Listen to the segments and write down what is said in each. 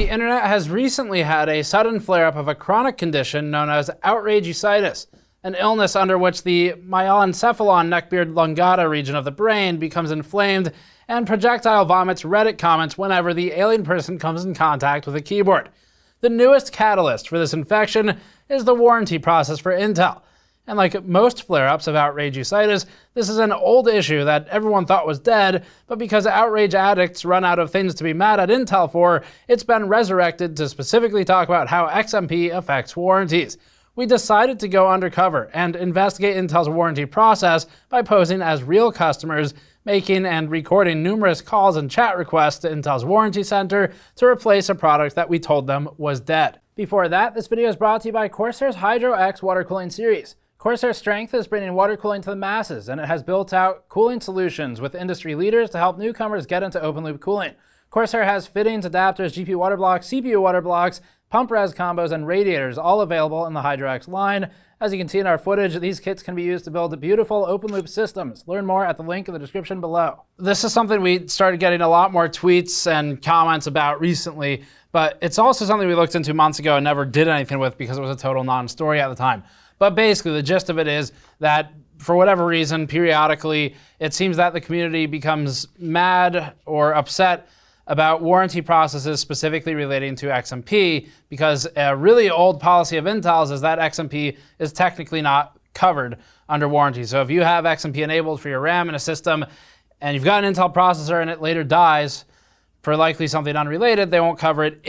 The internet has recently had a sudden flare-up of a chronic condition known as outrage, an illness under which the myelencephalon neckbeard lungata region of the brain becomes inflamed and projectile vomits Reddit comments whenever the alien person comes in contact with a keyboard. The newest catalyst for this infection is the warranty process for Intel. And like most flare-ups of outrage, this is an old issue that everyone thought was dead, but because outrage addicts run out of things to be mad at Intel for, it's been resurrected to specifically talk about how XMP affects warranties. We decided to go undercover and investigate Intel's warranty process by posing as real customers, making and recording numerous calls and chat requests to Intel's warranty center to replace a product that we told them was dead. Before that, this video is brought to you by Corsair's Hydro X water cooling series. Corsair's strength is bringing water cooling to the masses, and it has built out cooling solutions with industry leaders to help newcomers get into open loop cooling. Corsair has fittings, adapters, GPU water blocks, CPU water blocks, pump res combos, and radiators all available in the Hydro X line. As you can see in our footage, these kits can be used to build beautiful open loop systems. Learn more at the link in the description below. This is something we started getting a lot more tweets and comments about recently, but it's also something we looked into months ago and never did anything with because it was a total non-story at the time. But basically, the gist of it is that for whatever reason, periodically, it seems that the community becomes mad or upset about warranty processes specifically relating to XMP, because a really old policy of Intel's is that XMP is technically not covered under warranty. So if you have XMP enabled for your RAM in a system and you've got an Intel processor and it later dies for likely something unrelated, they won't cover it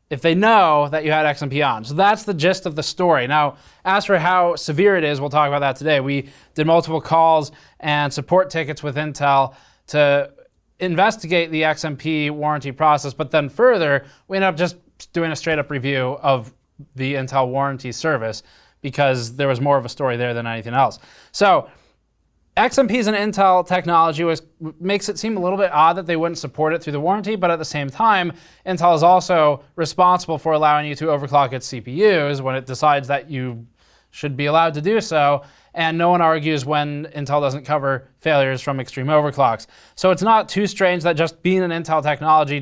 if they know that you had XMP on. So that's the gist of the story. Now, as for how severe it is, we'll talk about that today. We did multiple calls and support tickets with Intel to investigate the XMP warranty process, but then further, we ended up just doing a straight up review of the Intel warranty service because there was more of a story there than anything else. So XMP is an Intel technology, which makes it seem a little bit odd that they wouldn't support it through the warranty, but at the same time, Intel is also responsible for allowing you to overclock its CPUs when it decides that you should be allowed to do so, and no one argues when Intel doesn't cover failures from extreme overclocks. So it's not too strange that just being an Intel technology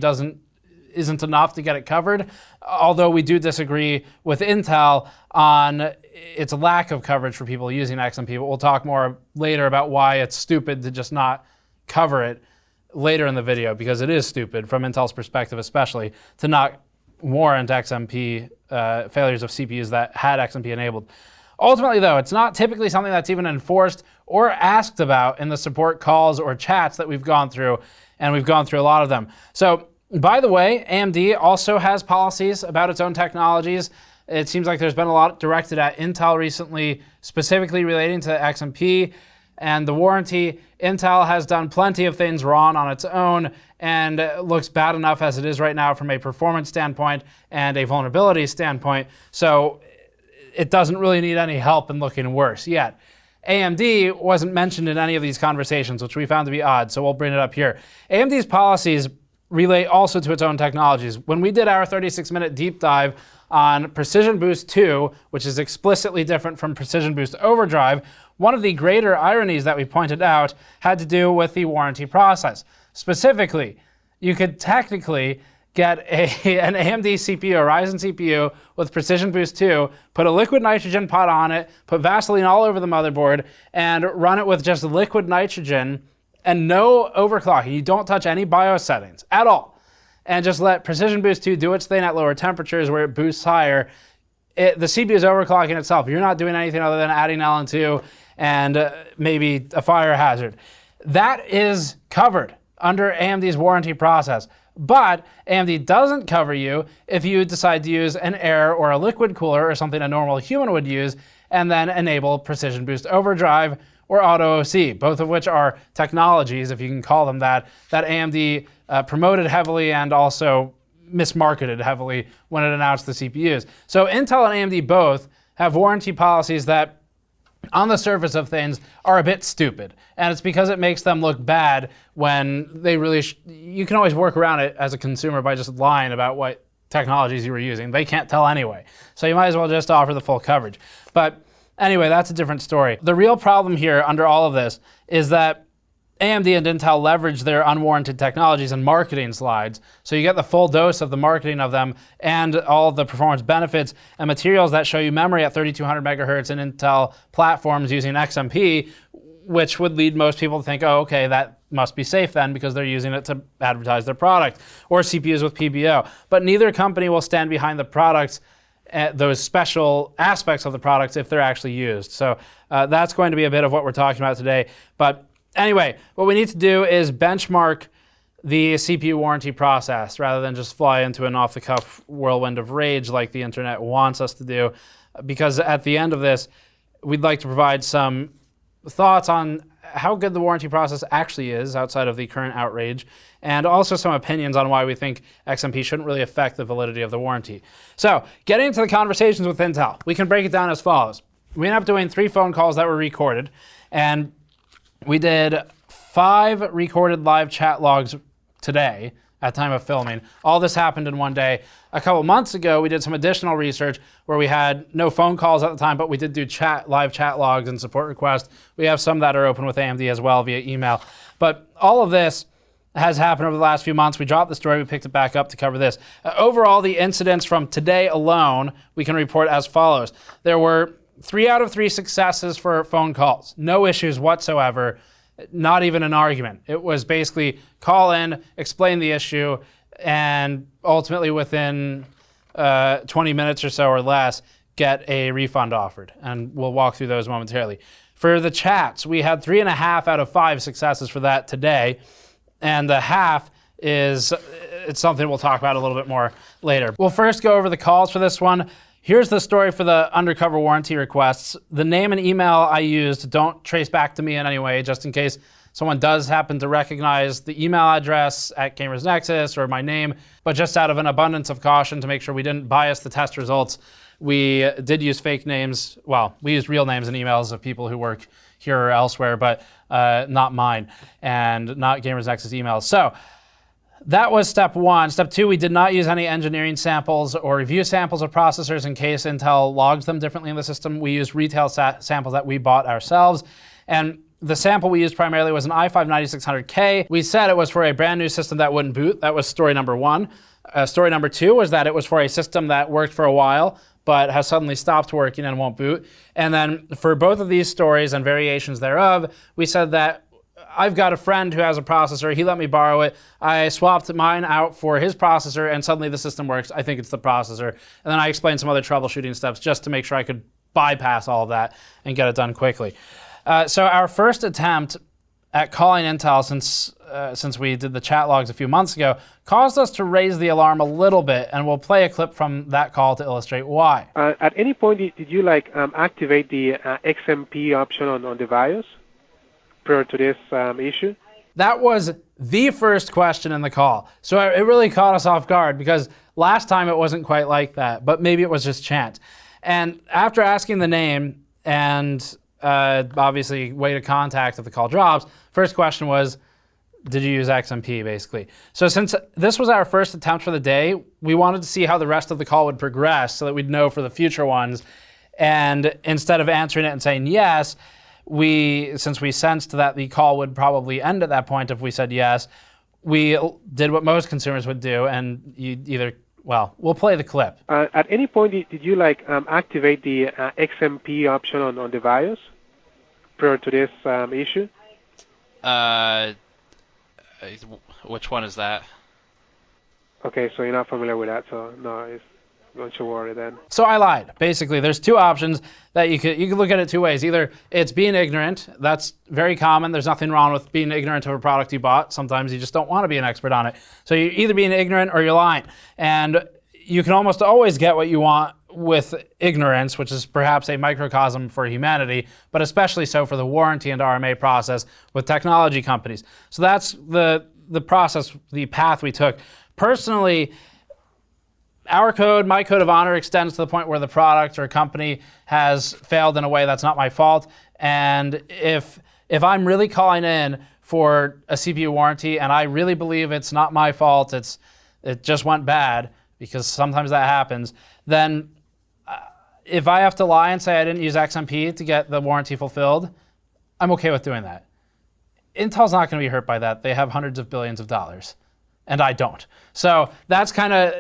isn't enough to get it covered, although we do disagree with Intel on its lack of coverage for people using XMP, but we'll talk more later about why it's stupid to just not cover it later in the video, because it is stupid from Intel's perspective especially to not warrant XMP failures of CPUs that had XMP enabled. Ultimately though, it's not typically something that's even enforced or asked about in the support calls or chats that we've gone through, and we've gone through a lot of them. So by the way, AMD also has policies about its own technologies. It seems like there's been a lot directed at Intel recently, specifically relating to XMP and the warranty. Intel has done plenty of things wrong on its own and looks bad enough as it is right now from a performance standpoint and a vulnerability standpoint. So it doesn't really need any help in looking worse yet. AMD wasn't mentioned in any of these conversations, which we found to be odd, so we'll bring it up here. AMD's policies relate also to its own technologies. When we did our 36-minute deep dive on Precision Boost 2, which is explicitly different from Precision Boost Overdrive, one of the greater ironies that we pointed out had to do with the warranty process. Specifically, you could technically get an AMD CPU, a Ryzen CPU with Precision Boost 2, put a liquid nitrogen pot on it, put Vaseline all over the motherboard, and run it with just liquid nitrogen and no overclocking. You don't touch any BIOS settings at all. And just let Precision Boost 2 do its thing at lower temperatures where it boosts higher. The CPU is overclocking itself. You're not doing anything other than adding LN2 and maybe a fire hazard. That is covered under AMD's warranty process. But AMD doesn't cover you if you decide to use an air or a liquid cooler or something a normal human would use and then enable Precision Boost Overdrive or Auto OC, both of which are technologies, if you can call them that AMD promoted heavily and also mismarketed heavily when it announced the CPUs. So Intel and AMD both have warranty policies that on the surface of things are a bit stupid, and it's because it makes them look bad when they really you can always work around it as a consumer by just lying about what technologies you were using. They can't tell anyway, so you might as well just offer the full coverage. But anyway, that's a different story. The real problem here under all of this is that AMD and Intel leverage their unwarranted technologies in marketing slides, so you get the full dose of the marketing of them and all the performance benefits and materials that show you memory at 3200 megahertz in Intel platforms using XMP, which would lead most people to think, oh, okay, that must be safe then because they're using it to advertise their product, or CPUs with PBO. But neither company will stand behind the products, those special aspects of the products, if they're actually used. So that's going to be a bit of what we're talking about today. But anyway, what we need to do is benchmark the CPU warranty process rather than just fly into an off-the-cuff whirlwind of rage like the internet wants us to do, because at the end of this, we'd like to provide some thoughts on how good the warranty process actually is outside of the current outrage, and also some opinions on why we think XMP shouldn't really affect the validity of the warranty. So, getting into the conversations with Intel, we can break it down as follows. We ended up doing 3 phone calls that were recorded, and we did 5 recorded live chat logs today at time of filming. All this happened in one day. A couple months ago, we did some additional research where we had no phone calls at the time, but we did do live chat logs and support requests. We have some that are open with AMD as well via email. But all of this has happened over the last few months. We dropped the story, we picked it back up to cover this. Overall, the incidents from today alone, we can report as follows. There were 3 out of 3 successes for phone calls. No issues whatsoever. Not even an argument. It was basically call in, explain the issue, and ultimately within 20 minutes or so or less, get a refund offered. And we'll walk through those momentarily. For the chats, we had 3.5 out of 5 successes for that today. And the half it's something we'll talk about a little bit more later. We'll first go over the calls for this one. Here's the story for the undercover warranty requests. The name and email I used don't trace back to me in any way, just in case someone does happen to recognize the email address at Gamers Nexus or my name. But just out of an abundance of caution to make sure we didn't bias the test results, we did use fake names. Well, we used real names and emails of people who work here or elsewhere, but not mine and not Gamers Nexus emails. So that was step 1. Step 2, we did not use any engineering samples or review samples of processors in case Intel logs them differently in the system. We used retail samples that we bought ourselves. And the sample we used primarily was an i5-9600K. We said it was for a brand new system that wouldn't boot. That was story number 1. Story number 2 was that it was for a system that worked for a while, but has suddenly stopped working and won't boot. And then for both of these stories and variations thereof, we said that I've got a friend who has a processor. He let me borrow it. I swapped mine out for his processor, and suddenly the system works. I think it's the processor. And then I explained some other troubleshooting steps just to make sure I could bypass all of that and get it done quickly. So our first attempt at calling Intel since we did the chat logs a few months ago caused us to raise the alarm a little bit, and we'll play a clip from that call to illustrate why. At any point, did you activate the XMP option on the BIOS prior to this issue? That was the first question in the call. So it really caught us off guard because last time it wasn't quite like that, but maybe it was just chance. And after asking the name and obviously way to contact if the call drops, first question was, did you use XMP, basically? So since this was our first attempt for the day, we wanted to see how the rest of the call would progress so that we'd know for the future ones. And instead of answering it and saying yes, since we sensed that the call would probably end at that point if we said yes, we did what most consumers would do, and we'll play the clip. At any point, did you activate the XMP option on the BIOS prior to this issue? Which one is that? Okay, so you're not familiar with that, so no, don't you worry then. So I lied. Basically, there's 2 options that you could look at it 2 ways. Either it's being ignorant. That's very common. There's nothing wrong with being ignorant of a product you bought. Sometimes you just don't want to be an expert on it. So you're either being ignorant or you're lying. And you can almost always get what you want with ignorance, which is perhaps a microcosm for humanity, but especially so for the warranty and RMA process with technology companies. So that's the process, the path we took. Personally, my code of honor extends to the point where the product or company has failed in a way that's not my fault. And if I'm really calling in for a CPU warranty and I really believe it's not my fault, it just went bad, because sometimes that happens, then if I have to lie and say I didn't use XMP to get the warranty fulfilled, I'm okay with doing that. Intel's not going to be hurt by that. They have hundreds of billions of dollars, and I don't. So that's kind of,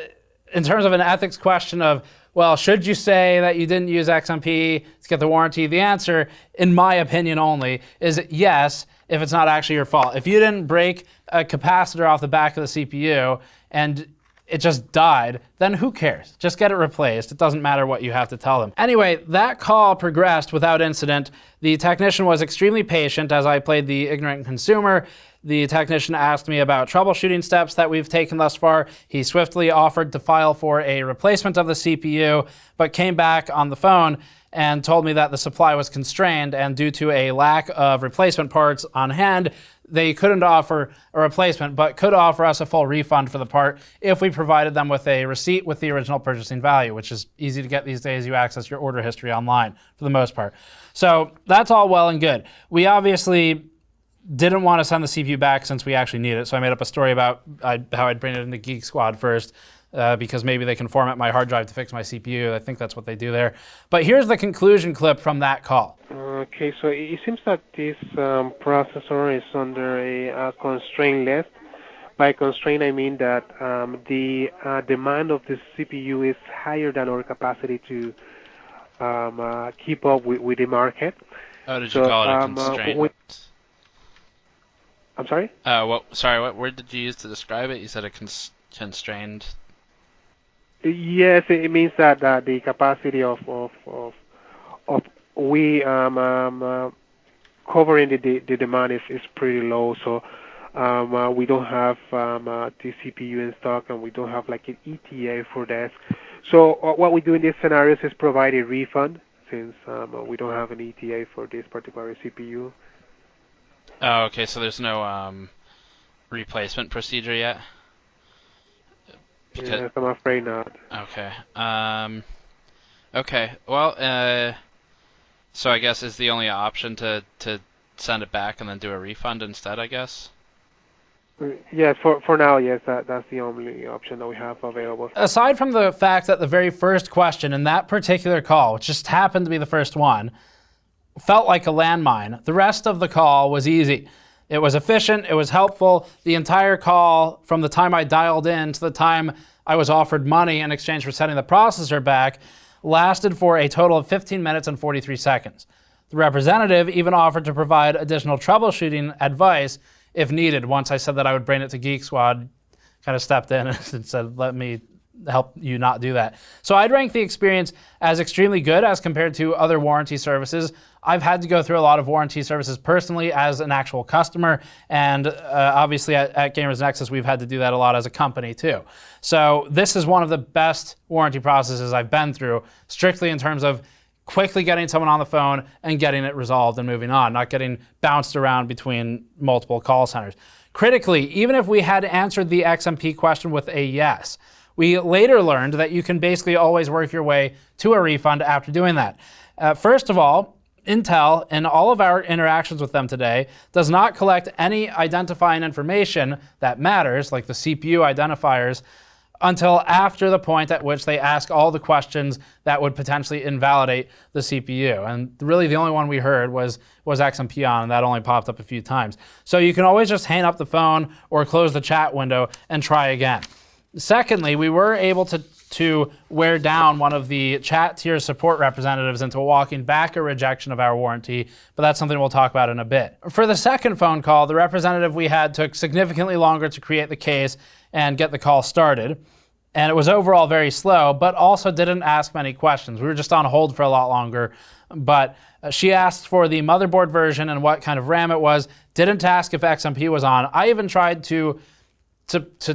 in terms of an ethics question of, well, should you say that you didn't use XMP to get the warranty? The answer, in my opinion only, is yes, if it's not actually your fault. If you didn't break a capacitor off the back of the CPU and it just died, then who cares? Just get it replaced. It doesn't matter what you have to tell them. Anyway, that call progressed without incident. The technician was extremely patient as I played the ignorant consumer. The technician asked me about troubleshooting steps that we've taken thus far. He swiftly offered to file for a replacement of the CPU, but came back on the phone and told me that the supply was constrained, and due to a lack of replacement parts on hand, they couldn't offer a replacement, but could offer us a full refund for the part if we provided them with a receipt with the original purchasing value, which is easy to get these days. You access your order history online for the most part. So that's all well and good. We obviously didn't want to send the CPU back since we actually need it, so I made up a story about how I'd bring it into Geek Squad first, because maybe they can format my hard drive to fix my CPU. I think that's what they do there. But here's the conclusion clip from that call. Okay, so it seems that this processor is under a constraint list. By constraint, I mean that the demand of the CPU is higher than our capacity to keep up with the market. Oh, did you call it a constraint? I'm sorry? What word did you use to describe it? You said a constrained. Yes, it means that the capacity of we covering the demand is pretty low. So we don't have the CPU in stock, and we don't have like an ETA for that. So what we do in these scenarios is provide a refund, since we don't have an ETA for this particular CPU. Oh, okay. So there's no replacement procedure yet. Yes, I'm afraid not. Okay. Okay. Well, so I guess is the only option to send it back and then do a refund instead, I guess? Yes, for now, yes, that's the only option that we have available. Aside from the fact that the very first question in that particular call, which just happened to be the first one, felt like a landmine, the rest of the call was easy. It was efficient, it was helpful. The entire call, from the time I dialed in to the time I was offered money in exchange for sending the processor back, lasted for a total of 15 minutes and 43 seconds. The representative even offered to provide additional troubleshooting advice if needed. Once I said that I would bring it to Geek Squad, kind of stepped in and said, let me help you not do that. So I'd rank the experience as extremely good as compared to other warranty services. I've had to go through a lot of warranty services personally as an actual customer, and obviously at Gamers Nexus we've had to do that a lot as a company too. So this is one of the best warranty processes I've been through, strictly in terms of quickly getting someone on the phone and getting it resolved and moving on, not getting bounced around between multiple call centers. Critically, even if we had answered the XMP question with a yes, we later learned that you can basically always work your way to a refund after doing that. First of all, Intel, in all of our interactions with them today, does not collect any identifying information that matters, like the CPU identifiers, until after the point at which they ask all the questions that would potentially invalidate the CPU. And really the only one we heard was XMP on, and that only popped up a few times. So you can always just hang up the phone or close the chat window and try again. Secondly, we were able to wear down one of the chat tier support representatives into walking back a rejection of our warranty, but that's something we'll talk about in a bit. For the second phone call, the representative we had took significantly longer to create the case and get the call started, and it was overall very slow, but also didn't ask many questions. We were just on hold for a lot longer, but she asked for the motherboard version and what kind of RAM it was, didn't ask if XMP was on. I even tried to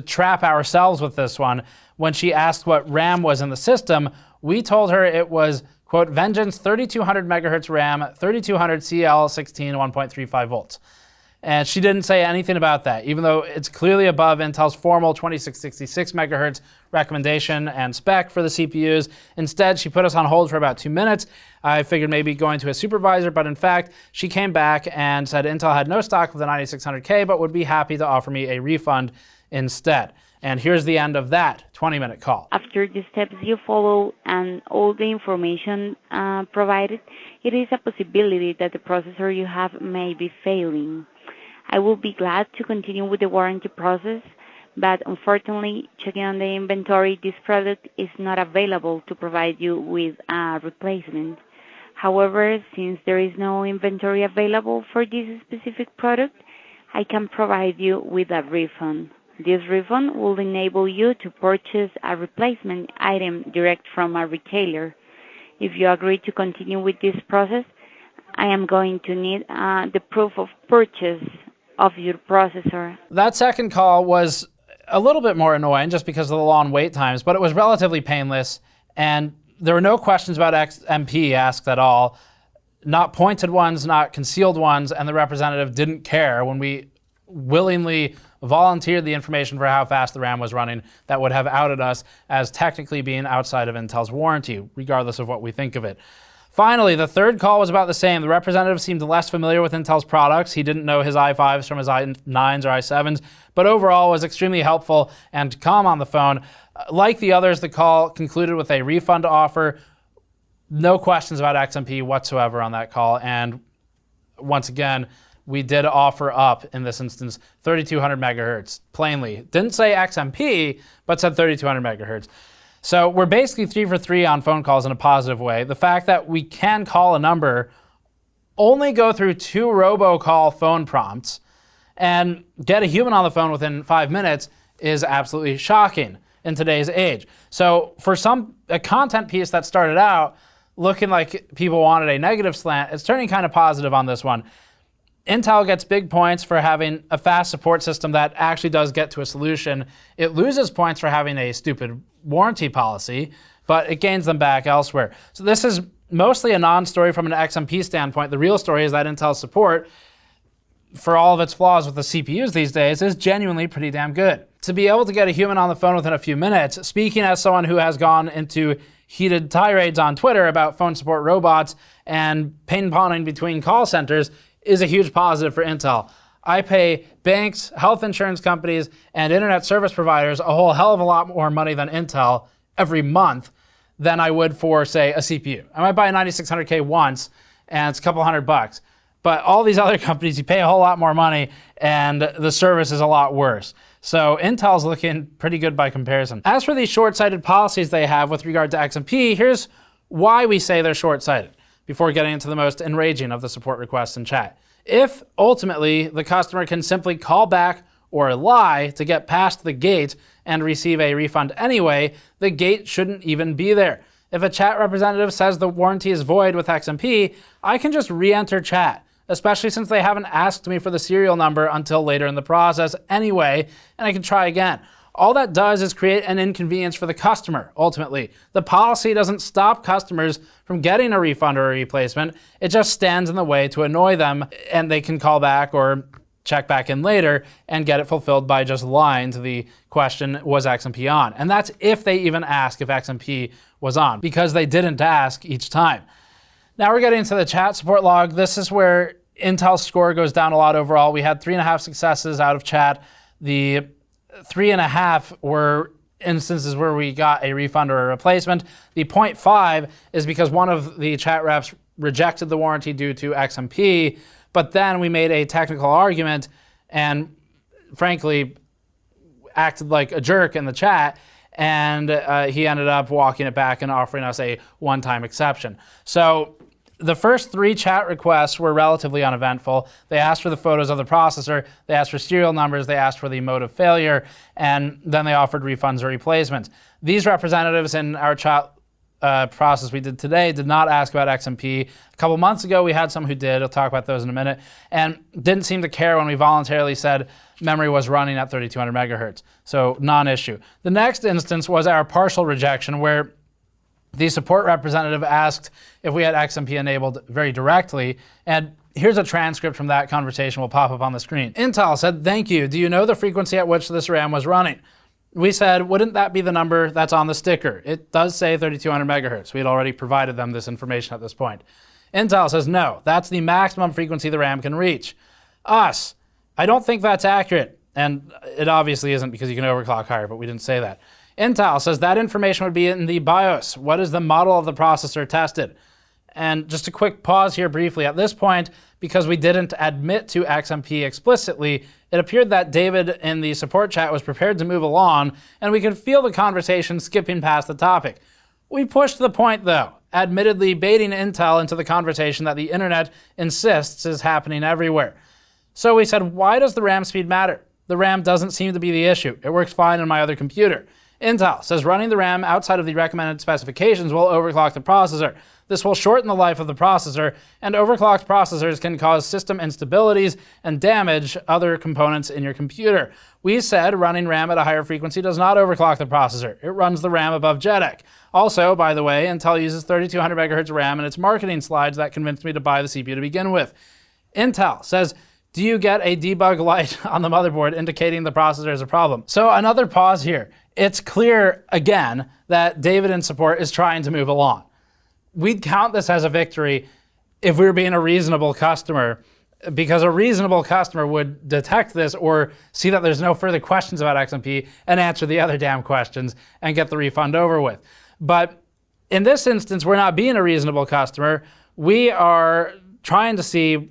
trap ourselves with this one. When she asked what RAM was in the system, we told her it was, quote, Vengeance 3200 megahertz RAM, 3200 CL16, 1.35 volts. And she didn't say anything about that, even though it's clearly above Intel's formal 2666 megahertz recommendation and spec for the CPUs. Instead, she put us on hold for about 2 minutes. I figured maybe going to a supervisor, but in fact, she came back and said Intel had no stock of the 9600K, but would be happy to offer me a refund instead. And here's the end of that 20-minute call. After the steps you follow and all the information provided, it is a possibility that the processor you have may be failing. I will be glad to continue with the warranty process, but unfortunately, checking on the inventory, this product is not available to provide you with a replacement. However, since there is no inventory available for this specific product, I can provide you with a refund. This refund will enable you to purchase a replacement item direct from a retailer. If you agree to continue with this process, I am going to need the proof of purchase of your processor. That second call was a little bit more annoying just because of the long wait times, but it was relatively painless, and there were no questions about XMP asked at all. Not pointed ones, not concealed ones, and the representative didn't care when we willingly volunteered the information for how fast the RAM was running that would have outed us as technically being outside of Intel's warranty, regardless of what we think of it. Finally, the third call was about the same. The representative seemed less familiar with Intel's products. He didn't know his i5s from his i9s or i7s, but overall was extremely helpful and calm on the phone. Like the others, the call concluded with a refund offer. No questions about XMP whatsoever on that call, and once again, we did offer up, in this instance, 3200 megahertz, plainly. Didn't say XMP, but said 3200 megahertz. So we're basically 3 for 3 on phone calls in a positive way. The fact that we can call a number, only go through 2 robocall phone prompts, and get a human on the phone within 5 minutes is absolutely shocking in today's age. So for a content piece that started out looking like people wanted a negative slant, it's turning kind of positive on this one. Intel gets big points for having a fast support system that actually does get to a solution. It loses points for having a stupid warranty policy, but it gains them back elsewhere. So this is mostly a non-story from an XMP standpoint. The real story is that Intel's support, for all of its flaws with the CPUs these days, is genuinely pretty damn good. To be able to get a human on the phone within a few minutes, speaking as someone who has gone into heated tirades on Twitter about phone support robots and ping-ponging between call centers, is a huge positive for Intel. I pay banks, health insurance companies, and internet service providers a whole hell of a lot more money than Intel every month than I would for, say, a CPU. I might buy a 9600K once, and it's a couple $100. But all these other companies, you pay a whole lot more money, and the service is a lot worse. So Intel's looking pretty good by comparison. As for these short-sighted policies they have with regard to XMP, here's why we say they're short-sighted, before getting into the most enraging of the support requests in chat. If, ultimately, the customer can simply call back or lie to get past the gate and receive a refund anyway, the gate shouldn't even be there. If a chat representative says the warranty is void with XMP, I can just re-enter chat, especially since they haven't asked me for the serial number until later in the process anyway, and I can try again. All that does is create an inconvenience for the customer, ultimately. The policy doesn't stop customers from getting a refund or a replacement. It just stands in the way to annoy them, and they can call back or check back in later and get it fulfilled by just lying to the question, was XMP on? And that's if they even ask if XMP was on, because they didn't ask each time. Now we're getting into the chat support log. This is where Intel's score goes down a lot overall. We had 3.5 successes out of chat. The 3.5 were instances where we got a refund or a replacement. The 0.5 is because one of the chat reps rejected the warranty due to XMP, but then we made a technical argument and frankly acted like a jerk in the chat, and he ended up walking it back and offering us a one-time exception. So the first 3 chat requests were relatively uneventful. They asked for the photos of the processor, they asked for serial numbers, they asked for the mode of failure, and then they offered refunds or replacements. These representatives in our chat process we did today did not ask about XMP. A couple months ago we had some who did, I'll talk about those in a minute, and didn't seem to care when we voluntarily said memory was running at 3200 megahertz, so non-issue. The next instance was our partial rejection, where the support representative asked if we had XMP enabled very directly, and here's a transcript from that conversation will pop up on the screen. Intel said, "Thank you. Do you know the frequency at which this RAM was running?" We said, "Wouldn't that be the number that's on the sticker? It does say 3200 megahertz. We had already provided them this information at this point." Intel says, "No, that's the maximum frequency the RAM can reach." Us, "I don't think that's accurate." And it obviously isn't because you can overclock higher, but we didn't say that. Intel says that information would be in the BIOS. What is the model of the processor tested? And just a quick pause here briefly. At this point, because we didn't admit to XMP explicitly, it appeared that David in the support chat was prepared to move along, and we could feel the conversation skipping past the topic. We pushed the point though, admittedly baiting Intel into the conversation that the internet insists is happening everywhere. So we said, why does the RAM speed matter? The RAM doesn't seem to be the issue. It works fine on my other computer. Intel says running the RAM outside of the recommended specifications will overclock the processor. This will shorten the life of the processor, and overclocked processors can cause system instabilities and damage other components in your computer. We said running RAM at a higher frequency does not overclock the processor. It runs the RAM above JEDEC. Also, by the way, Intel uses 3200 MHz RAM in its marketing slides that convinced me to buy the CPU to begin with. Intel says, do you get a debug light on the motherboard indicating the processor is a problem? So another pause here. It's clear, again, that David in support is trying to move along. We'd count this as a victory if we were being a reasonable customer, because a reasonable customer would detect this or see that there's no further questions about XMP and answer the other damn questions and get the refund over with. But in this instance, we're not being a reasonable customer. We are trying to see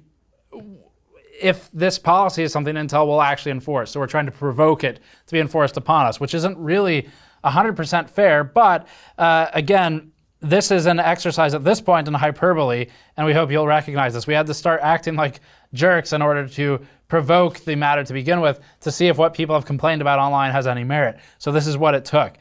if this policy is something Intel will actually enforce. So we're trying to provoke it to be enforced upon us, which isn't really 100% fair. But again, this is an exercise at this point in hyperbole, and we hope you'll recognize this. We had to start acting like jerks in order to provoke the matter to begin with, to see if what people have complained about online has any merit. So this is what it took.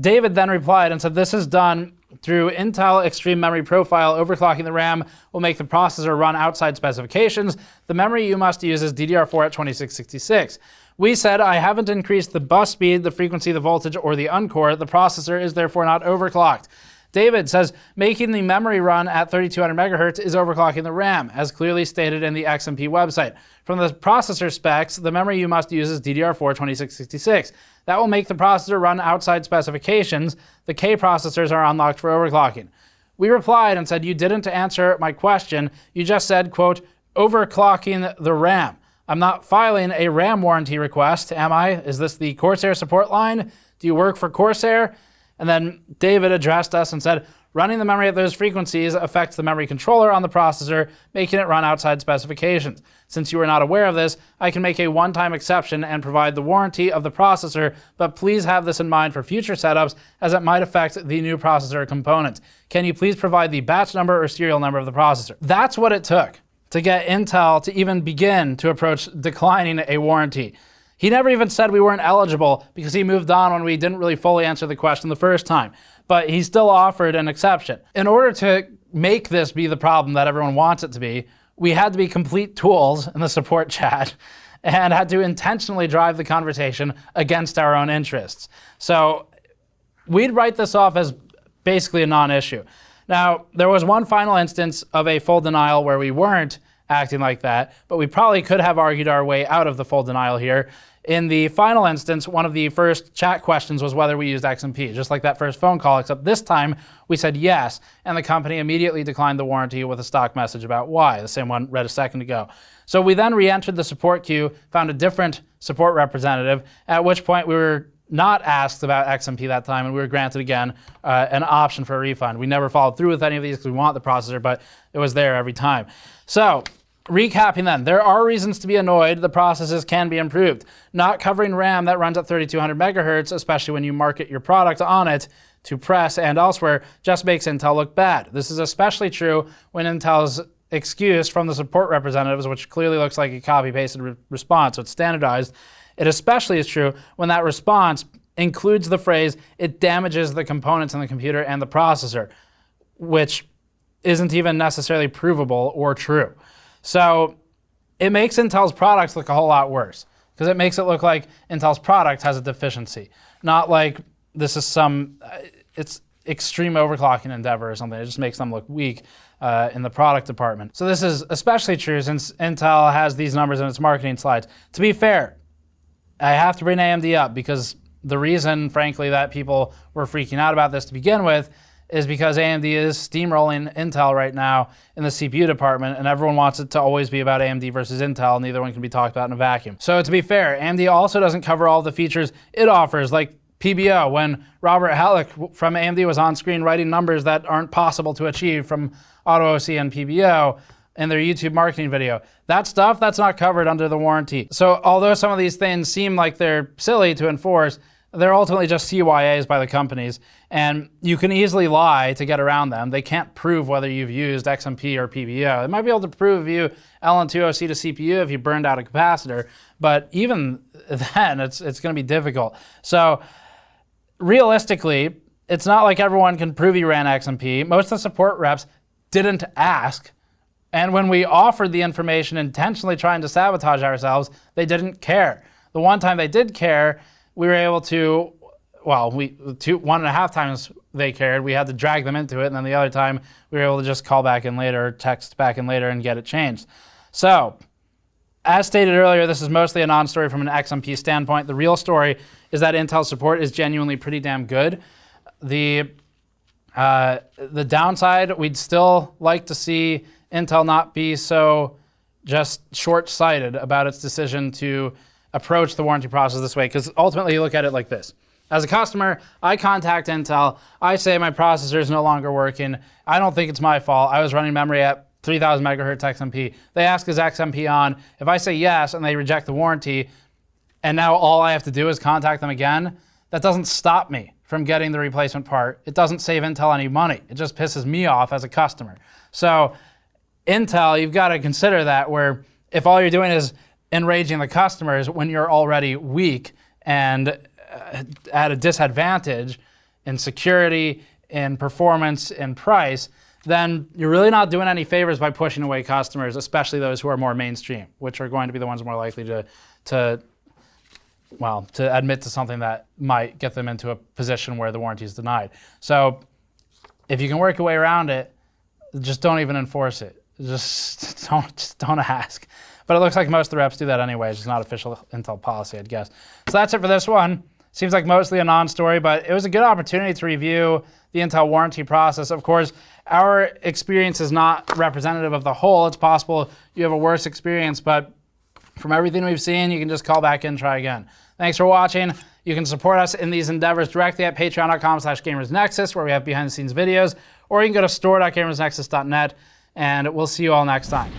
David then replied and said, this is done through Intel Extreme Memory Profile. Overclocking the RAM will make the processor run outside specifications. The memory you must use is DDR4 at 2666. We said, I haven't increased the bus speed, the frequency, the voltage, or the uncore. The processor is therefore not overclocked. David says, making the memory run at 3200 MHz is overclocking the RAM, as clearly stated in the XMP website. From the processor specs, the memory you must use is DDR4 2666. That will make the processor run outside specifications. The K processors are unlocked for overclocking. We replied and said, you didn't answer my question. You just said, quote, overclocking the RAM. I'm not filing a RAM warranty request, am I? Is this the Corsair support line? Do you work for Corsair? And then David addressed us and said, running the memory at those frequencies affects the memory controller on the processor, making it run outside specifications. Since you are not aware of this, I can make a one-time exception and provide the warranty of the processor, but please have this in mind for future setups as it might affect the new processor components. Can you please provide the batch number or serial number of the processor? That's what it took to get Intel to even begin to approach declining a warranty. He never even said we weren't eligible because he moved on when we didn't really fully answer the question the first time. But he still offered an exception. In order to make this be the problem that everyone wants it to be, we had to be complete tools in the support chat and had to intentionally drive the conversation against our own interests. So we'd write this off as basically a non-issue. Now, there was one final instance of a full denial where we weren't acting like that, but we probably could have argued our way out of the full denial here. In the final instance, one of the first chat questions was whether we used XMP, just like that first phone call, except this time we said yes, and the company immediately declined the warranty with a stock message about why, the same one read a second ago. So we then re-entered the support queue, found a different support representative, at which point we were not asked about XMP that time, and we were granted again an option for a refund. We never followed through with any of these because we want the processor, but it was there every time. So, recapping then, there are reasons to be annoyed. The processes can be improved. Not covering RAM that runs at 3200 megahertz, especially when you market your product on it to press and elsewhere, just makes Intel look bad. This is especially true when Intel's excuse from the support representatives, which clearly looks like a copy-pasted response, so it's standardized. It especially is true when that response includes the phrase, it damages the components in the computer and the processor, which isn't even necessarily provable or true. So it makes Intel's products look a whole lot worse because it makes it look like Intel's product has a deficiency, not like this is some, it's extreme overclocking endeavor or something. It just makes them look weak in the product department. So this is especially true since Intel has these numbers in its marketing slides. To be fair, I have to bring AMD up because the reason, frankly, that people were freaking out about this to begin with is because AMD is steamrolling Intel right now in the CPU department, and everyone wants it to always be about AMD versus Intel. Neither one can be talked about in a vacuum. So to be fair, AMD also doesn't cover all the features it offers, like PBO, when Robert Halleck from AMD was on screen writing numbers that aren't possible to achieve from AutoOC and PBO. in their YouTube marketing video. That stuff, that's not covered under the warranty. So although some of these things seem like they're silly to enforce, they're ultimately just CYAs by the companies, and you can easily lie to get around them. They can't prove whether you've used XMP or PBO. They might be able to prove you LN2OC to CPU if you burned out a capacitor, but even then, it's going to be difficult. So realistically, it's not like everyone can prove you ran XMP. Most of the support reps didn't ask, and when we offered the information intentionally trying to sabotage ourselves, they didn't care. The one time they did care, we were able to, well, 1.5 times they cared. We had to drag them into it, and then the other time we were able to just call back in later, text back in later, and get it changed. So, as stated earlier, this is mostly a non-story from an XMP standpoint. The real story is that Intel support is genuinely pretty damn good. The downside, we'd still like to see Intel not be so just short-sighted about its decision to approach the warranty process this way, because ultimately you look at it like this. As a customer, I contact Intel, I say my processor is no longer working, I don't think it's my fault, I was running memory at 3000 megahertz XMP. They ask, is XMP on? If I say yes and they reject the warranty, and now all I have to do is contact them again, that doesn't stop me from getting the replacement part. It doesn't save Intel any money. It just pisses me off as a customer. So Intel, you've got to consider that, where if all you're doing is enraging the customers when you're already weak and at a disadvantage in security, in performance, in price, then you're really not doing any favors by pushing away customers, especially those who are more mainstream, which are going to be the ones more likely to admit to something that might get them into a position where the warranty is denied. So if you can work your way around it, just don't even enforce it. Just don't ask. But it looks like most of the reps do that anyway. It's just not official Intel policy, I'd guess. So that's it for this one. Seems like mostly a non-story, but it was a good opportunity to review the Intel warranty process. Of course, our experience is not representative of the whole. It's possible you have a worse experience, but from everything we've seen, you can just call back in and try again. Thanks for watching. You can support us in these endeavors directly at patreon.com/gamersnexus, where we have behind-the-scenes videos, or you can go to store.gamersnexus.net, and we'll see you all next time.